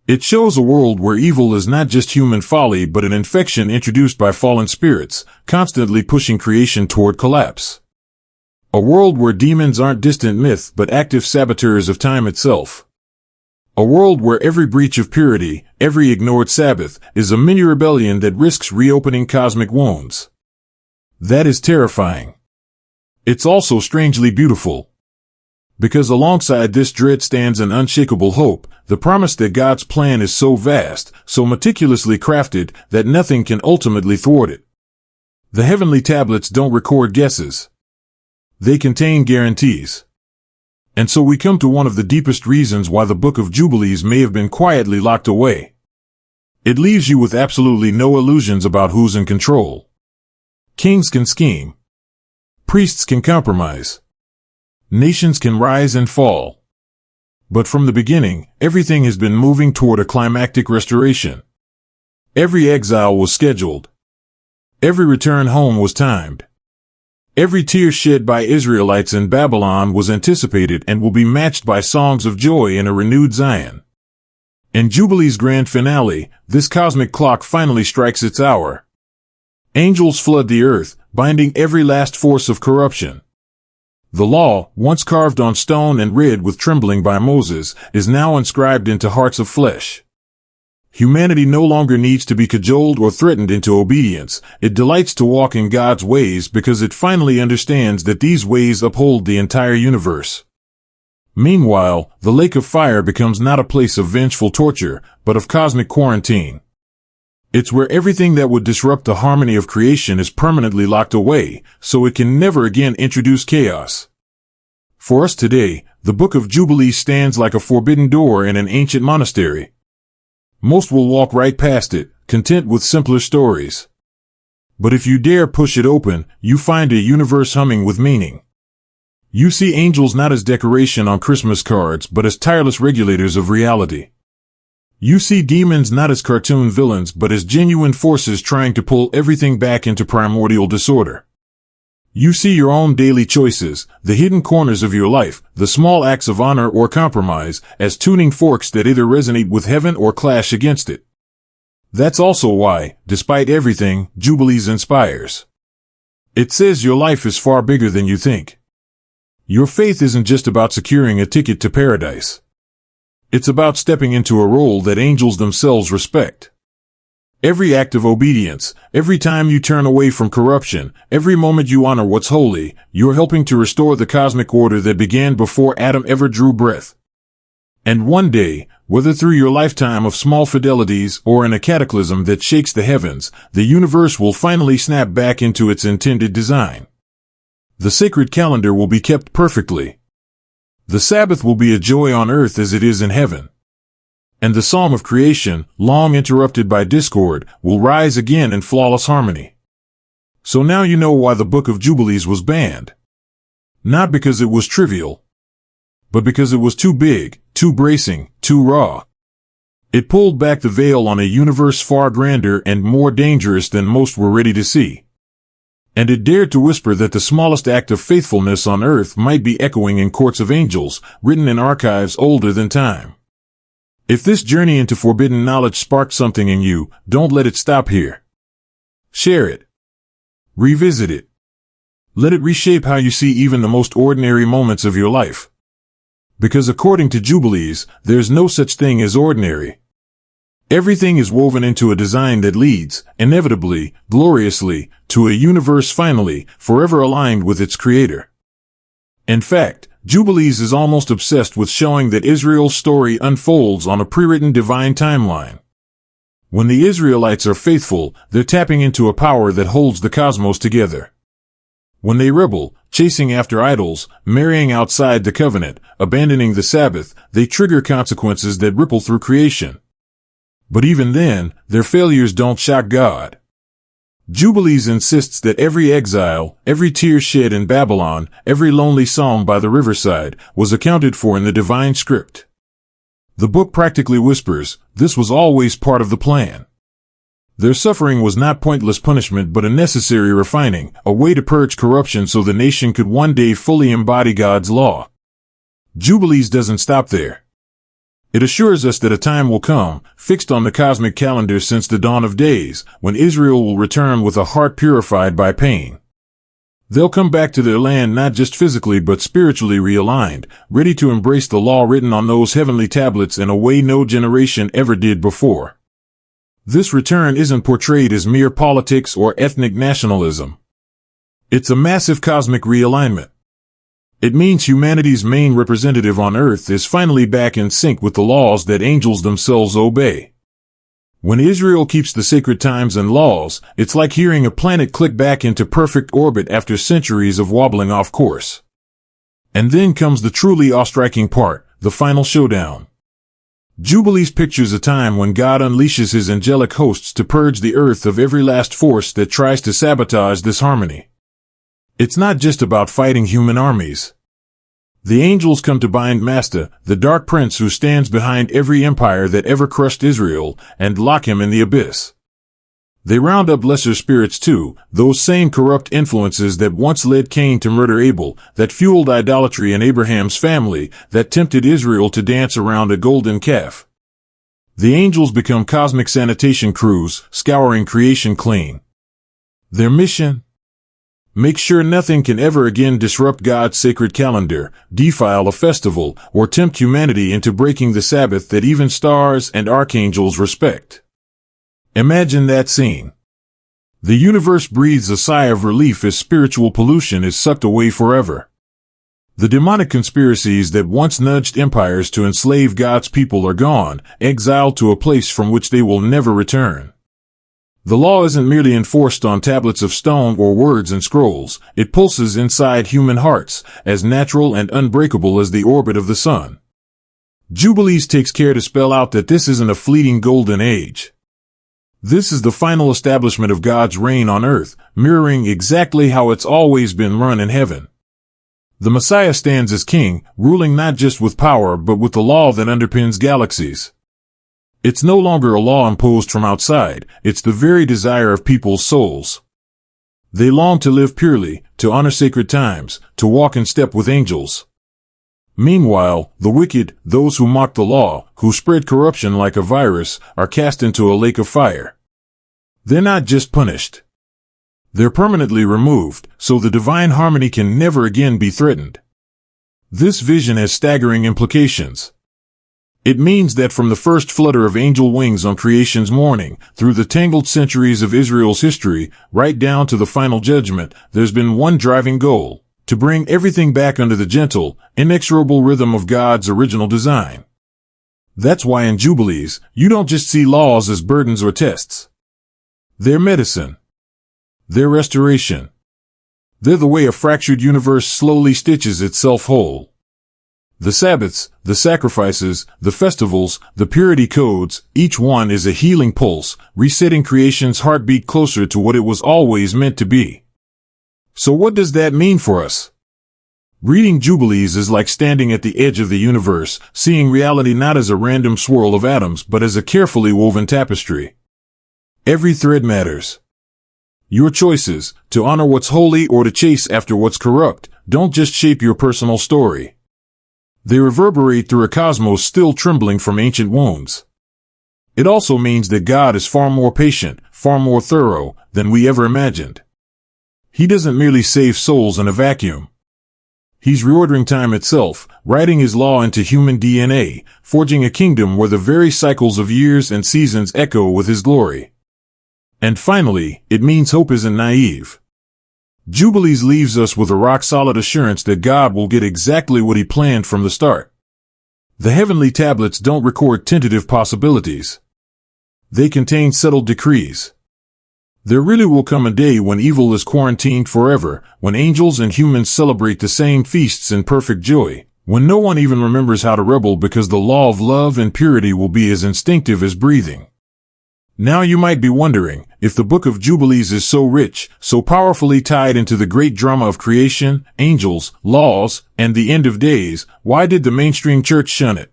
It shows a world where evil is not just human folly but an infection introduced by fallen spirits, constantly pushing creation toward collapse. A world where demons aren't distant myths but active saboteurs of time itself. A world where every breach of purity, every ignored Sabbath, is a mini rebellion that risks reopening cosmic wounds. That is terrifying. It's also strangely beautiful. Because alongside this dread stands an unshakable hope, the promise that God's plan is so vast, so meticulously crafted, that nothing can ultimately thwart it. The heavenly tablets don't record guesses. They contain guarantees. And so we come to one of the deepest reasons why the Book of Jubilees may have been quietly locked away. It leaves you with absolutely no illusions about who's in control. Kings can scheme. Priests can compromise. Nations can rise and fall. But from the beginning, everything has been moving toward a climactic restoration. Every exile was scheduled. Every return home was timed. Every tear shed by Israelites in Babylon was anticipated and will be matched by songs of joy in a renewed Zion. In Jubilee's grand finale, this cosmic clock finally strikes its hour. Angels flood the earth, binding every last force of corruption. The law, once carved on stone and read with trembling by Moses, is now inscribed into hearts of flesh. Humanity no longer needs to be cajoled or threatened into obedience. It delights to walk in God's ways because it finally understands that these ways uphold the entire universe. Meanwhile, the lake of fire becomes not a place of vengeful torture, but of cosmic quarantine. It's where everything that would disrupt the harmony of creation is permanently locked away, so it can never again introduce chaos. For us today, the Book of Jubilees stands like a forbidden door in an ancient monastery. Most will walk right past it, content with simpler stories. But if you dare push it open, you find a universe humming with meaning. You see angels not as decoration on Christmas cards but as tireless regulators of reality. You see demons not as cartoon villains but as genuine forces trying to pull everything back into primordial disorder. You see your own daily choices, the hidden corners of your life, the small acts of honor or compromise, as tuning forks that either resonate with heaven or clash against it. That's also why, despite everything, Jubilees inspires. It says your life is far bigger than you think. Your faith isn't just about securing a ticket to paradise. It's about stepping into a role that angels themselves respect. Every act of obedience, every time you turn away from corruption, every moment you honor what's holy, you're helping to restore the cosmic order that began before Adam ever drew breath. And one day, whether through your lifetime of small fidelities or in a cataclysm that shakes the heavens, the universe will finally snap back into its intended design. The sacred calendar will be kept perfectly. The Sabbath will be a joy on earth as it is in heaven. And the psalm of creation, long interrupted by discord, will rise again in flawless harmony. So now you know why the Book of Jubilees was banned. Not because it was trivial, but because it was too big, too bracing, too raw. It pulled back the veil on a universe far grander and more dangerous than most were ready to see. And it dared to whisper that the smallest act of faithfulness on earth might be echoing in courts of angels, written in archives older than time. If this journey into forbidden knowledge sparked something in you, don't let it stop here. Share it. Revisit it. Let it reshape how you see even the most ordinary moments of your life. Because according to Jubilees, there's no such thing as ordinary. Everything is woven into a design that leads, inevitably, gloriously, to a universe finally, forever aligned with its creator. In fact, Jubilees is almost obsessed with showing that Israel's story unfolds on a pre-written divine timeline. When the Israelites are faithful, they're tapping into a power that holds the cosmos together. When they rebel, chasing after idols, marrying outside the covenant, abandoning the Sabbath, they trigger consequences that ripple through creation. But even then, their failures don't shock God. Jubilees insists that every exile, every tear shed in Babylon, every lonely psalm by the riverside, was accounted for in the divine script. The book practically whispers, this was always part of the plan. Their suffering was not pointless punishment but a necessary refining, a way to purge corruption so the nation could one day fully embody God's law. Jubilees doesn't stop there. It assures us that a time will come, fixed on the cosmic calendar since the dawn of days, when Israel will return with a heart purified by pain. They'll come back to their land not just physically but spiritually realigned, ready to embrace the law written on those heavenly tablets in a way no generation ever did before. This return isn't portrayed as mere politics or ethnic nationalism. It's a massive cosmic realignment. It means humanity's main representative on earth is finally back in sync with the laws that angels themselves obey. When Israel keeps the sacred times and laws, it's like hearing a planet click back into perfect orbit after centuries of wobbling off course. And then comes the truly awe-striking part, the final showdown. Jubilees pictures a time when God unleashes his angelic hosts to purge the earth of every last force that tries to sabotage this harmony. It's not just about fighting human armies. The angels come to bind Master, the dark prince who stands behind every empire that ever crushed Israel, and lock him in the abyss. They round up lesser spirits too, those same corrupt influences that once led Cain to murder Abel, that fueled idolatry in Abraham's family, that tempted Israel to dance around a golden calf. The angels become cosmic sanitation crews, scouring creation clean. Their mission? Make sure nothing can ever again disrupt God's sacred calendar, defile a festival, or tempt humanity into breaking the Sabbath that even stars and archangels respect. Imagine that scene. The universe breathes a sigh of relief as spiritual pollution is sucked away forever. The demonic conspiracies that once nudged empires to enslave God's people are gone, exiled to a place from which they will never return. The law isn't merely enforced on tablets of stone or words and scrolls, it pulses inside human hearts, as natural and unbreakable as the orbit of the sun. Jubilees takes care to spell out that this isn't a fleeting golden age. This is the final establishment of God's reign on earth, mirroring exactly how it's always been run in heaven. The Messiah stands as king, ruling not just with power but with the law that underpins galaxies. It's no longer a law imposed from outside, it's the very desire of people's souls. They long to live purely, to honor sacred times, to walk in step with angels. Meanwhile, the wicked, those who mock the law, who spread corruption like a virus, are cast into a lake of fire. They're not just punished. They're permanently removed, so the divine harmony can never again be threatened. This vision has staggering implications. It means that from the first flutter of angel wings on creation's morning, through the tangled centuries of Israel's history, right down to the final judgment, there's been one driving goal: to bring everything back under the gentle, inexorable rhythm of God's original design. That's why in Jubilees, you don't just see laws as burdens or tests. They're medicine. They're restoration. They're the way a fractured universe slowly stitches itself whole. The Sabbaths, the sacrifices, the festivals, the purity codes, each one is a healing pulse, resetting creation's heartbeat closer to what it was always meant to be. So what does that mean for us? Reading Jubilees is like standing at the edge of the universe, seeing reality not as a random swirl of atoms but as a carefully woven tapestry. Every thread matters. Your choices, to honor what's holy or to chase after what's corrupt, don't just shape your personal story. They reverberate through a cosmos still trembling from ancient wounds. It also means that God is far more patient, far more thorough, than we ever imagined. He doesn't merely save souls in a vacuum. He's reordering time itself, writing his law into human DNA, forging a kingdom where the very cycles of years and seasons echo with his glory. And finally, it means hope isn't naive. Jubilees leaves us with a rock-solid assurance that God will get exactly what he planned from the start. The heavenly tablets don't record tentative possibilities. They contain settled decrees. There really will come a day when evil is quarantined forever, when angels and humans celebrate the same feasts in perfect joy, when no one even remembers how to rebel because the law of love and purity will be as instinctive as breathing. Now you might be wondering, if the Book of Jubilees is so rich, so powerfully tied into the great drama of creation, angels, laws, and the end of days, why did the mainstream church shun it?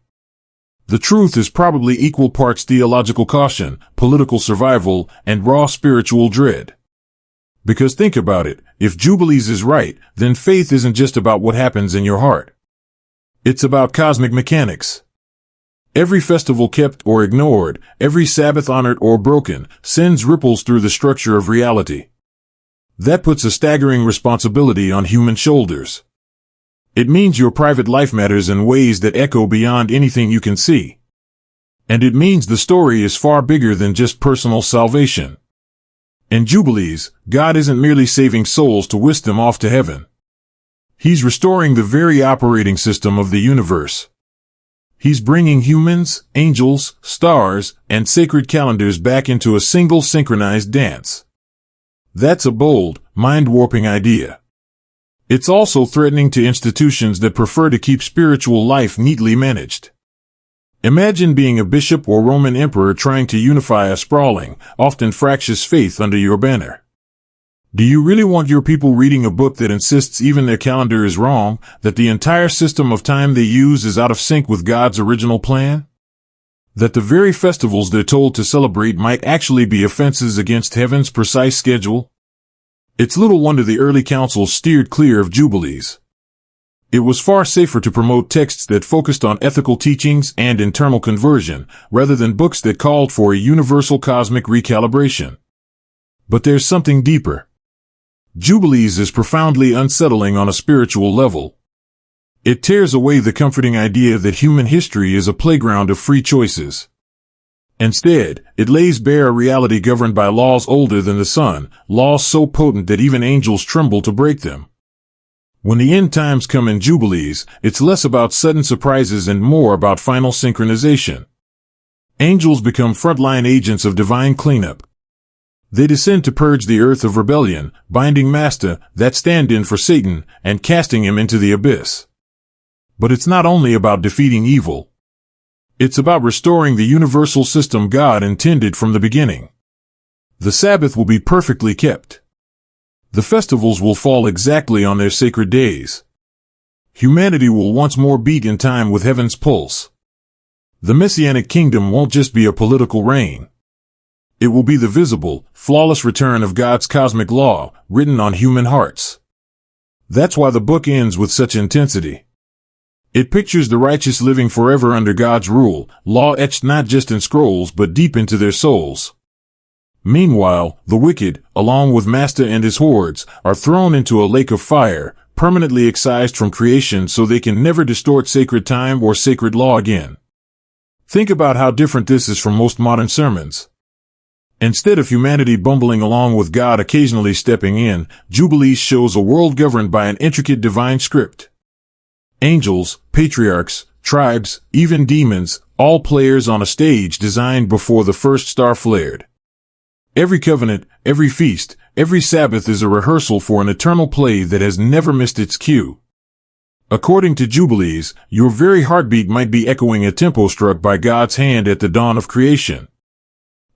The truth is probably equal parts theological caution, political survival, and raw spiritual dread. Because think about it, if Jubilees is right, then faith isn't just about what happens in your heart. It's about cosmic mechanics. Every festival kept or ignored, every Sabbath honored or broken, sends ripples through the structure of reality. That puts a staggering responsibility on human shoulders. It means your private life matters in ways that echo beyond anything you can see. And it means the story is far bigger than just personal salvation. In Jubilees, God isn't merely saving souls to whisk them off to heaven. He's restoring the very operating system of the universe. He's bringing humans, angels, stars, and sacred calendars back into a single synchronized dance. That's a bold, mind-warping idea. It's also threatening to institutions that prefer to keep spiritual life neatly managed. Imagine being a bishop or Roman emperor trying to unify a sprawling, often fractious faith under your banner. Do you really want your people reading a book that insists even their calendar is wrong, that the entire system of time they use is out of sync with God's original plan? That the very festivals they're told to celebrate might actually be offenses against heaven's precise schedule? It's little wonder the early councils steered clear of Jubilees. It was far safer to promote texts that focused on ethical teachings and internal conversion, rather than books that called for a universal cosmic recalibration. But there's something deeper. Jubilees is profoundly unsettling on a spiritual level. It tears away the comforting idea that human history is a playground of free choices. Instead, it lays bare a reality governed by laws older than the sun, laws so potent that even angels tremble to break them. When the end times come in Jubilees, it's less about sudden surprises and more about final synchronization. Angels become frontline agents of divine cleanup. They descend to purge the earth of rebellion, binding Master, that stand-in for Satan, and casting him into the abyss. But it's not only about defeating evil. It's about restoring the universal system God intended from the beginning. The Sabbath will be perfectly kept. The festivals will fall exactly on their sacred days. Humanity will once more beat in time with heaven's pulse. The Messianic kingdom won't just be a political reign. It will be the visible, flawless return of God's cosmic law, written on human hearts. That's why the book ends with such intensity. It pictures the righteous living forever under God's rule, law etched not just in scrolls but deep into their souls. Meanwhile, the wicked, along with Master and his hordes, are thrown into a lake of fire, permanently excised from creation so they can never distort sacred time or sacred law again. Think about how different this is from most modern sermons. Instead of humanity bumbling along with God occasionally stepping in, Jubilees shows a world governed by an intricate divine script. Angels, patriarchs, tribes, even demons, all players on a stage designed before the first star flared. Every covenant, every feast, every Sabbath is a rehearsal for an eternal play that has never missed its cue. According to Jubilees, your very heartbeat might be echoing a tempo struck by God's hand at the dawn of creation.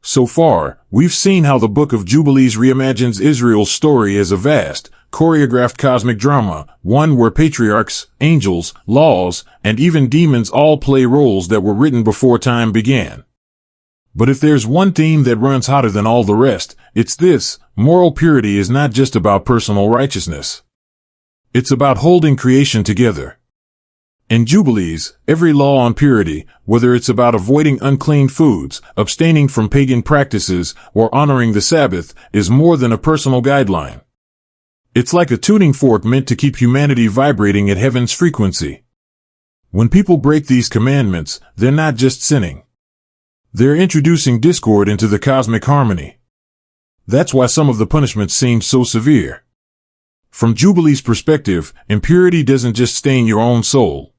So far, we've seen how the Book of Jubilees reimagines Israel's story as a vast, choreographed cosmic drama, one where patriarchs, angels, laws, and even demons all play roles that were written before time began. But if there's one theme that runs hotter than all the rest, it's this: moral purity is not just about personal righteousness. It's about holding creation together. In Jubilees, every law on purity, whether it's about avoiding unclean foods, abstaining from pagan practices, or honoring the Sabbath, is more than a personal guideline. It's like a tuning fork meant to keep humanity vibrating at heaven's frequency. When people break these commandments, they're not just sinning. They're introducing discord into the cosmic harmony. That's why some of the punishments seem so severe. From Jubilee's perspective, impurity doesn't just stain your own soul.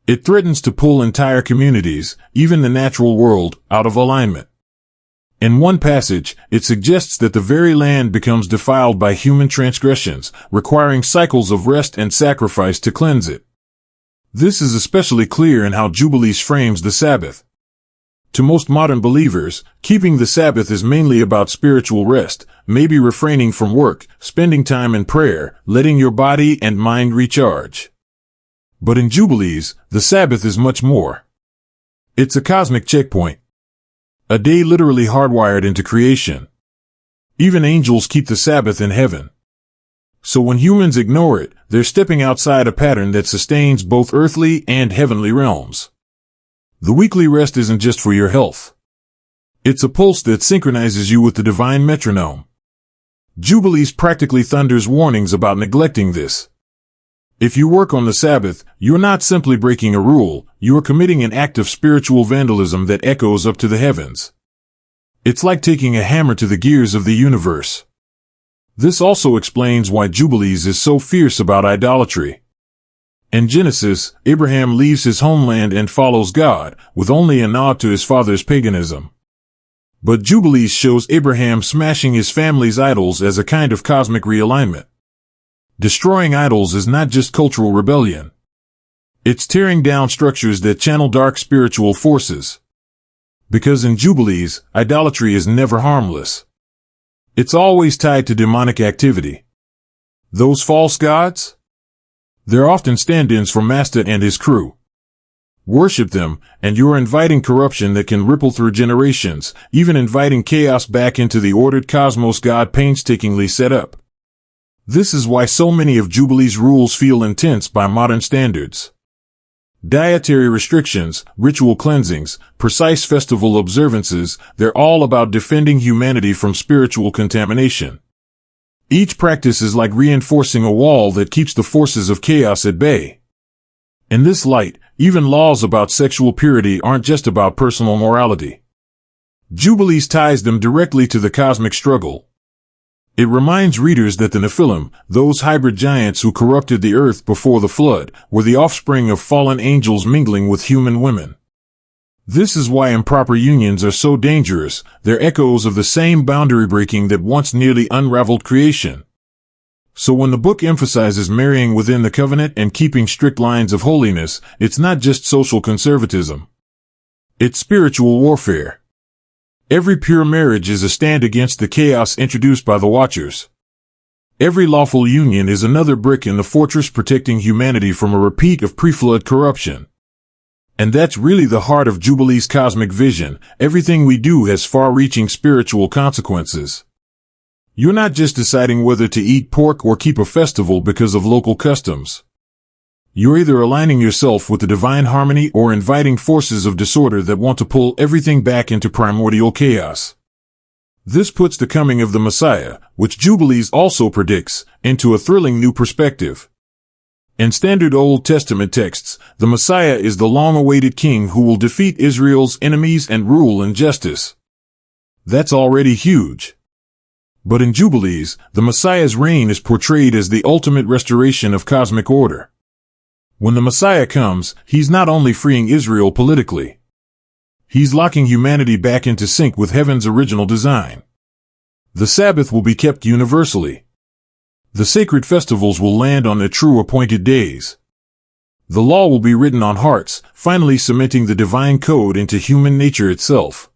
It threatens to pull entire communities, even the natural world, out of alignment. In one passage, it suggests that the very land becomes defiled by human transgressions, requiring cycles of rest and sacrifice to cleanse it. This is especially clear in how Jubilees frames the Sabbath. To most modern believers, keeping the Sabbath is mainly about spiritual rest, maybe refraining from work, spending time in prayer, letting your body and mind recharge. But in Jubilees, the Sabbath is much more. It's a cosmic checkpoint. A day literally hardwired into creation. Even angels keep the Sabbath in heaven. So when humans ignore it, they're stepping outside a pattern that sustains both earthly and heavenly realms. The weekly rest isn't just for your health. It's a pulse that synchronizes you with the divine metronome. Jubilees practically thunders warnings about neglecting this. If you work on the Sabbath, you're not simply breaking a rule, you are committing an act of spiritual vandalism that echoes up to the heavens. It's like taking a hammer to the gears of the universe. This also explains why Jubilees is so fierce about idolatry. In Genesis, Abraham leaves his homeland and follows God, with only a nod to his father's paganism. But Jubilees shows Abraham smashing his family's idols as a kind of cosmic realignment. Destroying idols is not just cultural rebellion. It's tearing down structures that channel dark spiritual forces. Because in Jubilees, idolatry is never harmless. It's always tied to demonic activity. Those false gods? They're often stand-ins for Master and his crew. Worship them, and you're inviting corruption that can ripple through generations, even inviting chaos back into the ordered cosmos God painstakingly set up. This is why so many of Jubilees' rules feel intense by modern standards. Dietary restrictions, ritual cleansings, precise festival observances, they're all about defending humanity from spiritual contamination. Each practice is like reinforcing a wall that keeps the forces of chaos at bay. In this light, even laws about sexual purity aren't just about personal morality. Jubilees ties them directly to the cosmic struggle. It reminds readers that the Nephilim, those hybrid giants who corrupted the earth before the flood, were the offspring of fallen angels mingling with human women. This is why improper unions are so dangerous. They're echoes of the same boundary breaking that once nearly unraveled creation. So when the book emphasizes marrying within the covenant and keeping strict lines of holiness, it's not just social conservatism. It's spiritual warfare. Every pure marriage is a stand against the chaos introduced by the Watchers. Every lawful union is another brick in the fortress protecting humanity from a repeat of pre-flood corruption. And that's really the heart of Jubilee's cosmic vision. Everything we do has far-reaching spiritual consequences. You're not just deciding whether to eat pork or keep a festival because of local customs. You're either aligning yourself with the divine harmony or inviting forces of disorder that want to pull everything back into primordial chaos. This puts the coming of the Messiah, which Jubilees also predicts, into a thrilling new perspective. In standard Old Testament texts, the Messiah is the long-awaited king who will defeat Israel's enemies and rule in justice. That's already huge. But in Jubilees, the Messiah's reign is portrayed as the ultimate restoration of cosmic order. When the Messiah comes, he's not only freeing Israel politically. He's locking humanity back into sync with heaven's original design. The Sabbath will be kept universally. The sacred festivals will land on their true appointed days. The law will be written on hearts, finally cementing the divine code into human nature itself.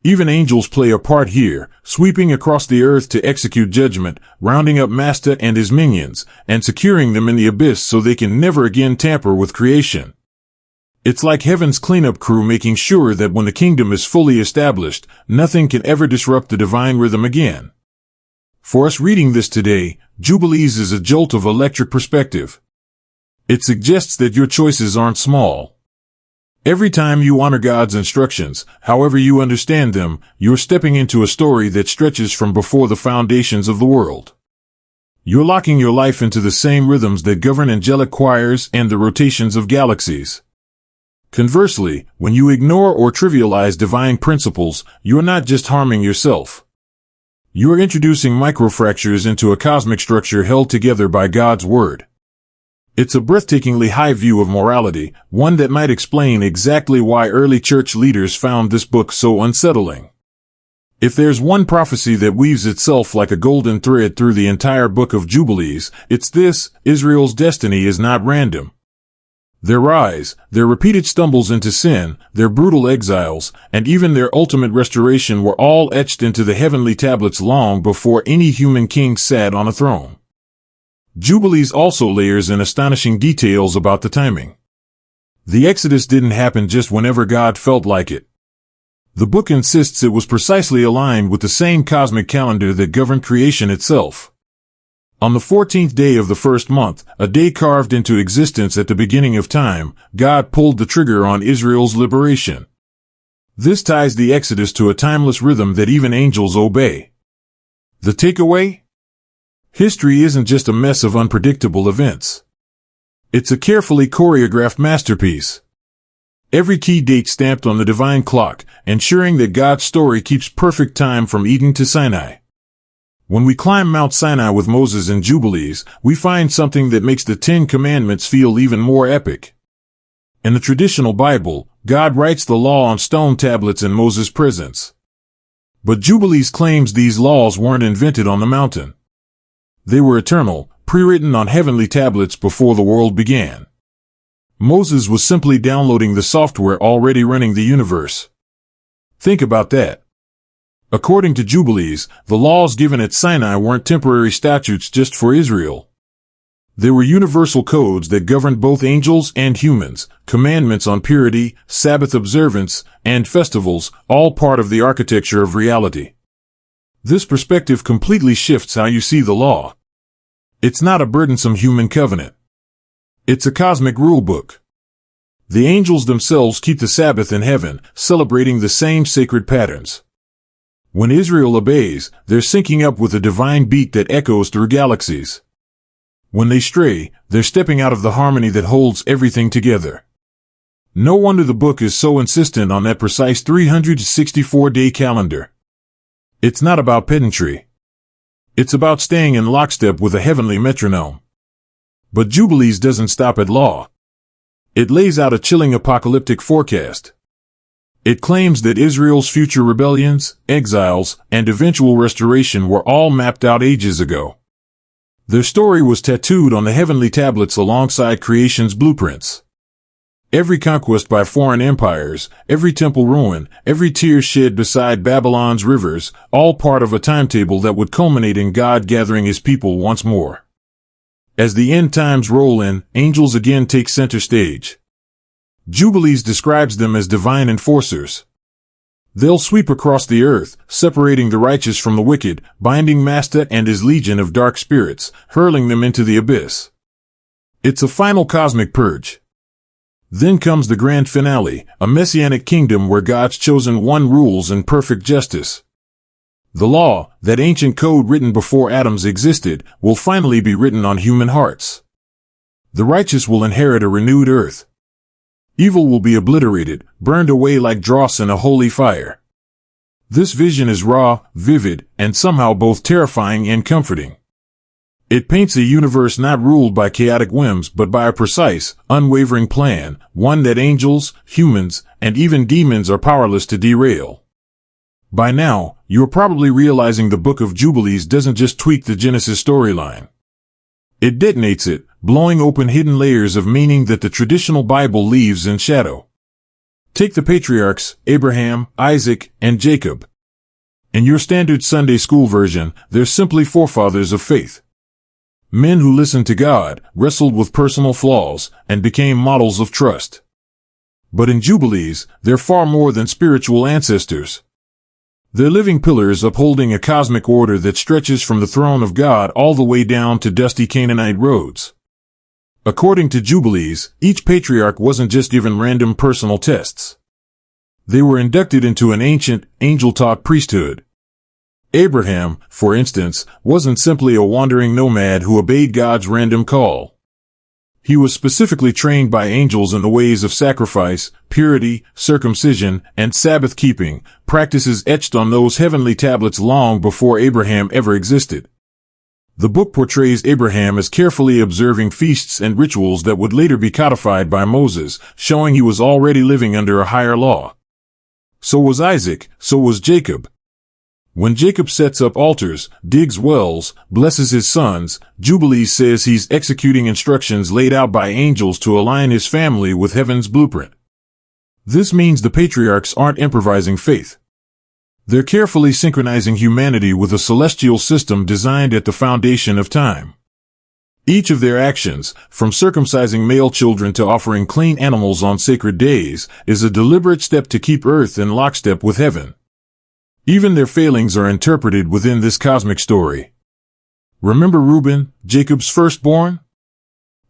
Even angels play a part here, sweeping across the earth to execute judgment, rounding up Master and his minions, and securing them in the abyss so they can never again tamper with creation. It's like heaven's cleanup crew making sure that when the kingdom is fully established, nothing can ever disrupt the divine rhythm again. For us reading this today, Jubilees is a jolt of electric perspective. It suggests that your choices aren't small. Every time you honor God's instructions, however you understand them, you're stepping into a story that stretches from before the foundations of the world. You're locking your life into the same rhythms that govern angelic choirs and the rotations of galaxies. Conversely, when you ignore or trivialize divine principles, you're not just harming yourself. You're introducing microfractures into a cosmic structure held together by God's word. It's a breathtakingly high view of morality, one that might explain exactly why early church leaders found this book so unsettling. If there's one prophecy that weaves itself like a golden thread through the entire Book of Jubilees, it's this: Israel's destiny is not random. Their rise, their repeated stumbles into sin, their brutal exiles, and even their ultimate restoration were all etched into the heavenly tablets long before any human king sat on a throne. Jubilees also layers in astonishing details about the timing. The Exodus didn't happen just whenever God felt like it. The book insists it was precisely aligned with the same cosmic calendar that governed creation itself. On the 14th day of the first month, a day carved into existence at the beginning of time, God pulled the trigger on Israel's liberation. This ties the Exodus to a timeless rhythm that even angels obey. The takeaway? History isn't just a mess of unpredictable events. It's a carefully choreographed masterpiece. Every key date stamped on the divine clock, ensuring that God's story keeps perfect time from Eden to Sinai. When we climb Mount Sinai with Moses in Jubilees, we find something that makes the Ten Commandments feel even more epic. In the traditional Bible, God writes the law on stone tablets in Moses' presence. But Jubilees claims these laws weren't invented on the mountain. They were eternal, pre-written on heavenly tablets before the world began. Moses was simply downloading the software already running the universe. Think about that. According to Jubilees, the laws given at Sinai weren't temporary statutes just for Israel. They were universal codes that governed both angels and humans, commandments on purity, Sabbath observance, and festivals, all part of the architecture of reality. This perspective completely shifts how you see the law. It's not a burdensome human covenant. It's a cosmic rulebook. The angels themselves keep the Sabbath in heaven, celebrating the same sacred patterns. When Israel obeys, they're syncing up with a divine beat that echoes through galaxies. When they stray, they're stepping out of the harmony that holds everything together. No wonder the book is so insistent on that precise 364-day calendar. It's not about pedantry. It's about staying in lockstep with a heavenly metronome. But Jubilees doesn't stop at law. It lays out a chilling apocalyptic forecast. It claims that Israel's future rebellions, exiles, and eventual restoration were all mapped out ages ago. Their story was tattooed on the heavenly tablets alongside creation's blueprints. Every conquest by foreign empires, every temple ruin, every tear shed beside Babylon's rivers, all part of a timetable that would culminate in God gathering his people once more. As the end times roll in, angels again take center stage. Jubilees describes them as divine enforcers. They'll sweep across the earth, separating the righteous from the wicked, binding Master and his legion of dark spirits, hurling them into the abyss. It's a final cosmic purge. Then comes the grand finale, a messianic kingdom where God's chosen one rules in perfect justice. The law, that ancient code written before atoms existed, will finally be written on human hearts. The righteous will inherit a renewed earth. Evil will be obliterated, burned away like dross in a holy fire. This vision is raw, vivid, and somehow both terrifying and comforting. It paints a universe not ruled by chaotic whims but by a precise, unwavering plan, one that angels, humans, and even demons are powerless to derail. By now, you're probably realizing the Book of Jubilees doesn't just tweak the Genesis storyline. It detonates it, blowing open hidden layers of meaning that the traditional Bible leaves in shadow. Take the patriarchs, Abraham, Isaac, and Jacob. In your standard Sunday school version, they're simply forefathers of faith. Men who listened to God, wrestled with personal flaws, and became models of trust. But in Jubilees, they're far more than spiritual ancestors. They're living pillars upholding a cosmic order that stretches from the throne of God all the way down to dusty Canaanite roads. According to Jubilees, each patriarch wasn't just given random personal tests. They were inducted into an ancient, angel-taught priesthood. Abraham, for instance, wasn't simply a wandering nomad who obeyed God's random call. He was specifically trained by angels in the ways of sacrifice, purity, circumcision, and Sabbath keeping, practices etched on those heavenly tablets long before Abraham ever existed. The book portrays Abraham as carefully observing feasts and rituals that would later be codified by Moses, showing he was already living under a higher law. So was Isaac, so was Jacob. When Jacob sets up altars, digs wells, blesses his sons, Jubilees says he's executing instructions laid out by angels to align his family with heaven's blueprint. This means the patriarchs aren't improvising faith. They're carefully synchronizing humanity with a celestial system designed at the foundation of time. Each of their actions, from circumcising male children to offering clean animals on sacred days, is a deliberate step to keep earth in lockstep with heaven. Even their failings are interpreted within this cosmic story. Remember Reuben, Jacob's firstborn?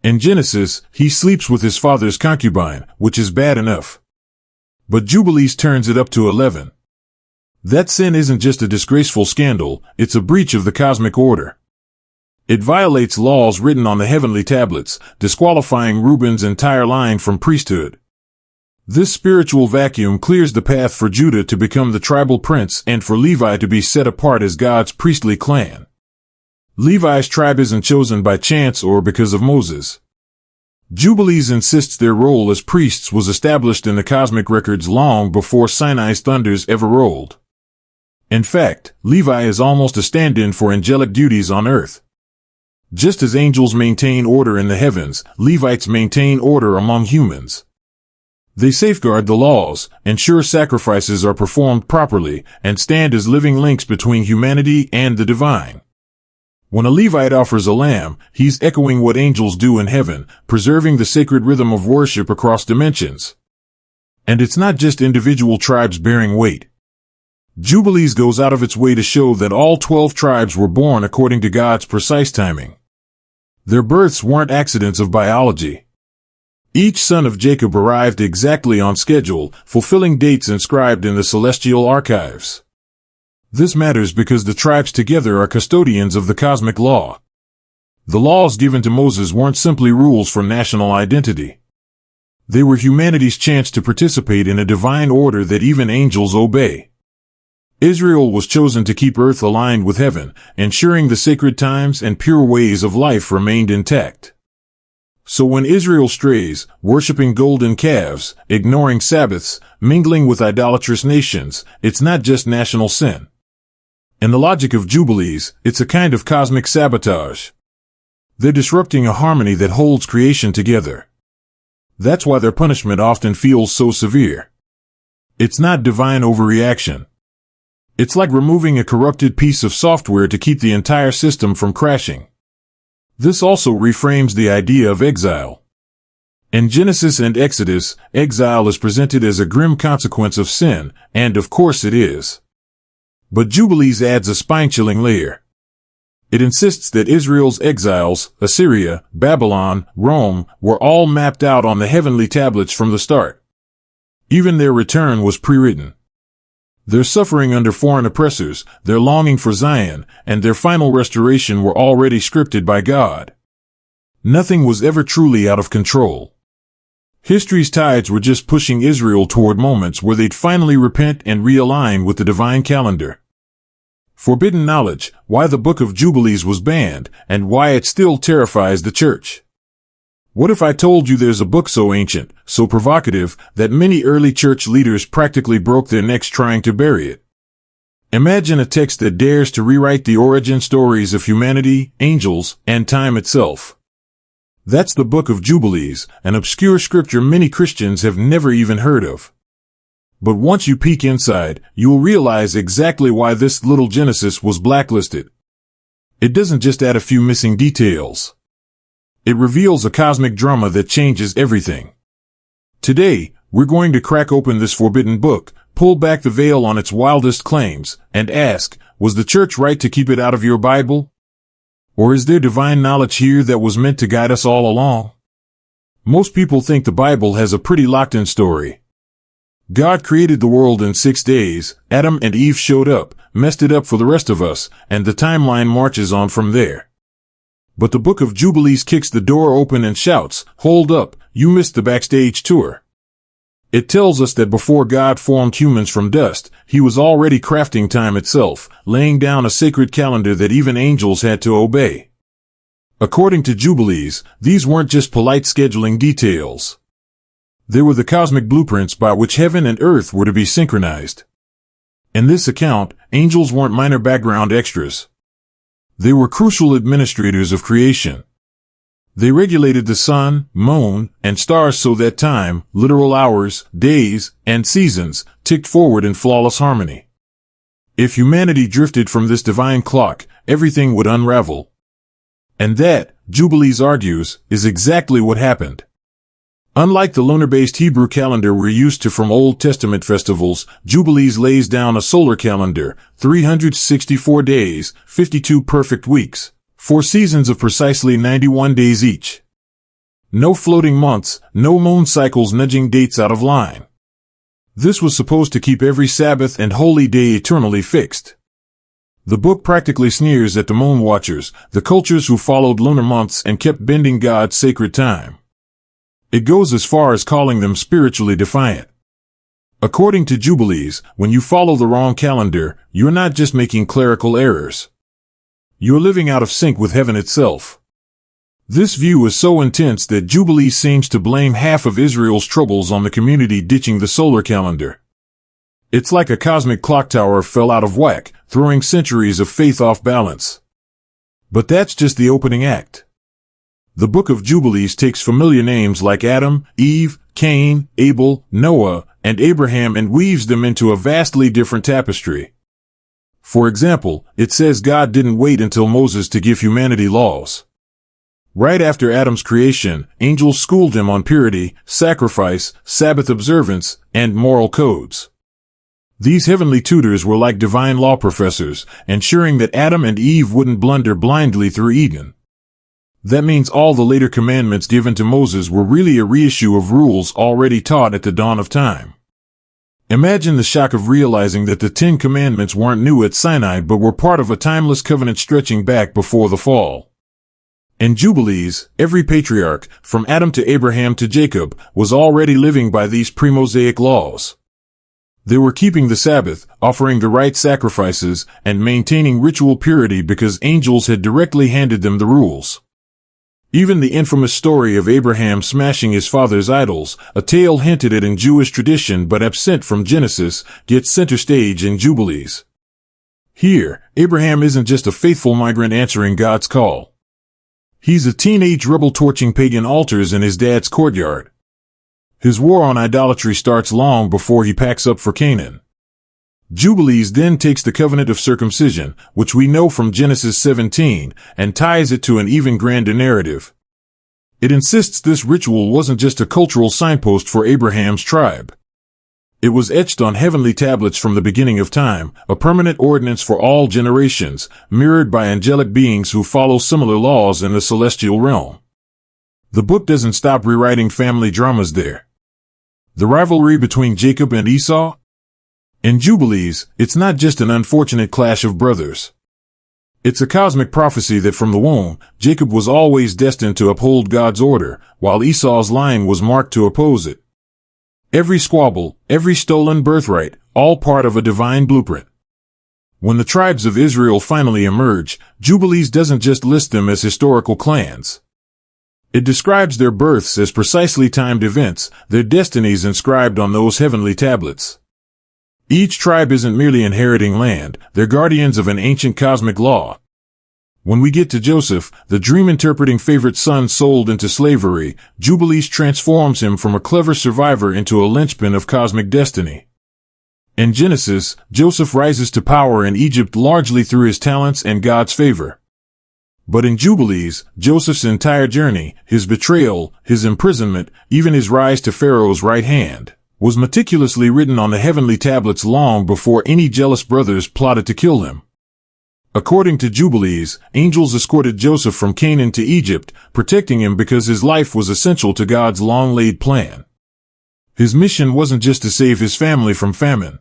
In Genesis, he sleeps with his father's concubine, which is bad enough. But Jubilees turns it up to 11. That sin isn't just a disgraceful scandal, it's a breach of the cosmic order. It violates laws written on the heavenly tablets, disqualifying Reuben's entire line from priesthood. This spiritual vacuum clears the path for Judah to become the tribal prince and for Levi to be set apart as God's priestly clan. Levi's tribe isn't chosen by chance or because of Moses. Jubilees insists their role as priests was established in the cosmic records long before Sinai's thunders ever rolled. In fact, Levi is almost a stand-in for angelic duties on earth. Just as angels maintain order in the heavens, Levites maintain order among humans. They safeguard the laws, ensure sacrifices are performed properly, and stand as living links between humanity and the divine. When a Levite offers a lamb, he's echoing what angels do in heaven, preserving the sacred rhythm of worship across dimensions. And it's not just individual tribes bearing weight. Jubilees goes out of its way to show that all 12 tribes were born according to God's precise timing. Their births weren't accidents of biology. Each son of Jacob arrived exactly on schedule, fulfilling dates inscribed in the celestial archives. This matters because the tribes together are custodians of the cosmic law. The laws given to Moses weren't simply rules for national identity. They were humanity's chance to participate in a divine order that even angels obey. Israel was chosen to keep earth aligned with heaven, ensuring the sacred times and pure ways of life remained intact. So when Israel strays, worshipping golden calves, ignoring Sabbaths, mingling with idolatrous nations, it's not just national sin. In the logic of Jubilees, it's a kind of cosmic sabotage. They're disrupting a harmony that holds creation together. That's why their punishment often feels so severe. It's not divine overreaction. It's like removing a corrupted piece of software to keep the entire system from crashing. This also reframes the idea of exile. In Genesis and Exodus, exile is presented as a grim consequence of sin, and of course it is. But Jubilees adds a spine-chilling layer. It insists that Israel's exiles, Assyria, Babylon, Rome, were all mapped out on the heavenly tablets from the start. Even their return was pre-written. Their suffering under foreign oppressors, their longing for Zion, and their final restoration were already scripted by God. Nothing was ever truly out of control. History's tides were just pushing Israel toward moments where they'd finally repent and realign with the divine calendar. Forbidden knowledge, why the Book of Jubilees was banned, and why it still terrifies the church. What if I told you there's a book so ancient, so provocative, that many early church leaders practically broke their necks trying to bury it? Imagine a text that dares to rewrite the origin stories of humanity, angels, and time itself. That's the Book of Jubilees, an obscure scripture many Christians have never even heard of. But once you peek inside, you'll realize exactly why this little Genesis was blacklisted. It doesn't just add a few missing details. It reveals a cosmic drama that changes everything. Today, we're going to crack open this forbidden book, pull back the veil on its wildest claims, and ask, was the church right to keep it out of your Bible? Or is there divine knowledge here that was meant to guide us all along? Most people think the Bible has a pretty locked-in story. God created the world in 6 days, Adam and Eve showed up, messed it up for the rest of us, and the timeline marches on from there. But the Book of Jubilees kicks the door open and shouts, hold up, you missed the backstage tour. It tells us that before God formed humans from dust, he was already crafting time itself, laying down a sacred calendar that even angels had to obey. According to Jubilees, these weren't just polite scheduling details. They were the cosmic blueprints by which heaven and earth were to be synchronized. In this account, angels weren't minor background extras. They were crucial administrators of creation. They regulated the sun, moon, and stars so that time, literal hours, days, and seasons, ticked forward in flawless harmony. If humanity drifted from this divine clock, everything would unravel. And that, Jubilees argues, is exactly what happened. Unlike the lunar-based Hebrew calendar we're used to from Old Testament festivals, Jubilees lays down a solar calendar, 364 days, 52 perfect weeks, 4 seasons of precisely 91 days each. No floating months, no moon cycles nudging dates out of line. This was supposed to keep every Sabbath and holy day eternally fixed. The book practically sneers at the moon watchers, the cultures who followed lunar months and kept bending God's sacred time. It goes as far as calling them spiritually defiant. According to Jubilees, when you follow the wrong calendar, you're not just making clerical errors. You're living out of sync with heaven itself. This view is so intense that Jubilees seems to blame half of Israel's troubles on the community ditching the solar calendar. It's like a cosmic clock tower fell out of whack, throwing centuries of faith off balance. But that's just the opening act. The Book of Jubilees takes familiar names like Adam, Eve, Cain, Abel, Noah, and Abraham and weaves them into a vastly different tapestry. For example, it says God didn't wait until Moses to give humanity laws. Right after Adam's creation, angels schooled him on purity, sacrifice, Sabbath observance, and moral codes. These heavenly tutors were like divine law professors, ensuring that Adam and Eve wouldn't blunder blindly through Eden. That means all the later commandments given to Moses were really a reissue of rules already taught at the dawn of time. Imagine the shock of realizing that the 10 Commandments weren't new at Sinai but were part of a timeless covenant stretching back before the fall. In Jubilees, every patriarch, from Adam to Abraham to Jacob, was already living by these pre-Mosaic laws. They were keeping the Sabbath, offering the right sacrifices, and maintaining ritual purity because angels had directly handed them the rules. Even the infamous story of Abraham smashing his father's idols, a tale hinted at in Jewish tradition but absent from Genesis, gets center stage in Jubilees. Here, Abraham isn't just a faithful migrant answering God's call. He's a teenage rebel torching pagan altars in his dad's courtyard. His war on idolatry starts long before he packs up for Canaan. Jubilees then takes the covenant of circumcision, which we know from Genesis 17, and ties it to an even grander narrative. It insists this ritual wasn't just a cultural signpost for Abraham's tribe. It was etched on heavenly tablets from the beginning of time, a permanent ordinance for all generations, mirrored by angelic beings who follow similar laws in the celestial realm. The book doesn't stop rewriting family dramas there. The rivalry between Jacob and Esau? In Jubilees, it's not just an unfortunate clash of brothers. It's a cosmic prophecy that from the womb, Jacob was always destined to uphold God's order, while Esau's line was marked to oppose it. Every squabble, every stolen birthright, all part of a divine blueprint. When the tribes of Israel finally emerge, Jubilees doesn't just list them as historical clans. It describes their births as precisely timed events, their destinies inscribed on those heavenly tablets. Each tribe isn't merely inheriting land, they're guardians of an ancient cosmic law. When we get to Joseph, the dream-interpreting favorite son sold into slavery, Jubilees transforms him from a clever survivor into a linchpin of cosmic destiny. In Genesis, Joseph rises to power in Egypt largely through his talents and God's favor. But in Jubilees, Joseph's entire journey, his betrayal, his imprisonment, even his rise to Pharaoh's right hand, was meticulously written on the heavenly tablets long before any jealous brothers plotted to kill him. According to Jubilees, angels escorted Joseph from Canaan to Egypt, protecting him because his life was essential to God's long-laid plan. His mission wasn't just to save his family from famine.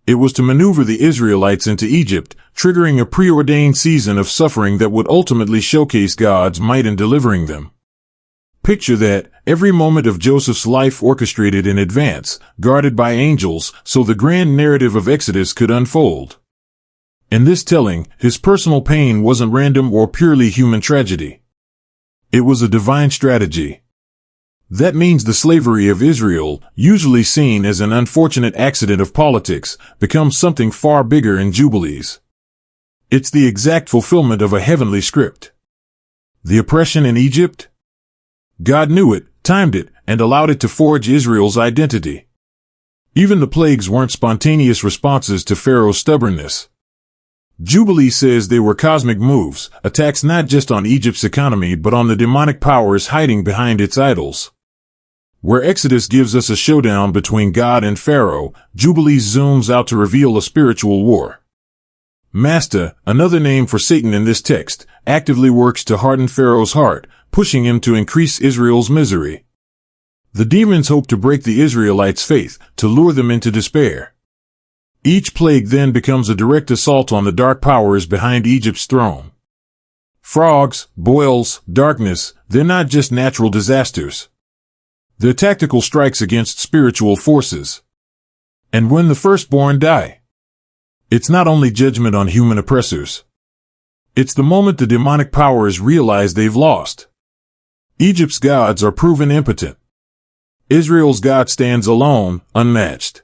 It was to maneuver the Israelites into Egypt, triggering a preordained season of suffering that would ultimately showcase God's might in delivering them. Picture that, every moment of Joseph's life orchestrated in advance, guarded by angels, so the grand narrative of Exodus could unfold. In this telling, his personal pain wasn't random or purely human tragedy. It was a divine strategy. That means the slavery of Israel, usually seen as an unfortunate accident of politics, becomes something far bigger in Jubilees. It's the exact fulfillment of a heavenly script. The oppression in Egypt? God knew it, timed it, and allowed it to forge Israel's identity. Even the plagues weren't spontaneous responses to Pharaoh's stubbornness. Jubilee says they were cosmic moves, attacks not just on Egypt's economy but on the demonic powers hiding behind its idols. Where Exodus gives us a showdown between God and Pharaoh, Jubilee zooms out to reveal a spiritual war. Master, another name for Satan in this text, actively works to harden Pharaoh's heart, pushing him to increase Israel's misery. The demons hope to break the Israelites' faith, to lure them into despair. Each plague then becomes a direct assault on the dark powers behind Egypt's throne. Frogs, boils, darkness, they're not just natural disasters. They're tactical strikes against spiritual forces. And when the firstborn die, it's not only judgment on human oppressors. It's the moment the demonic powers realize they've lost. Egypt's gods are proven impotent. Israel's God stands alone, unmatched.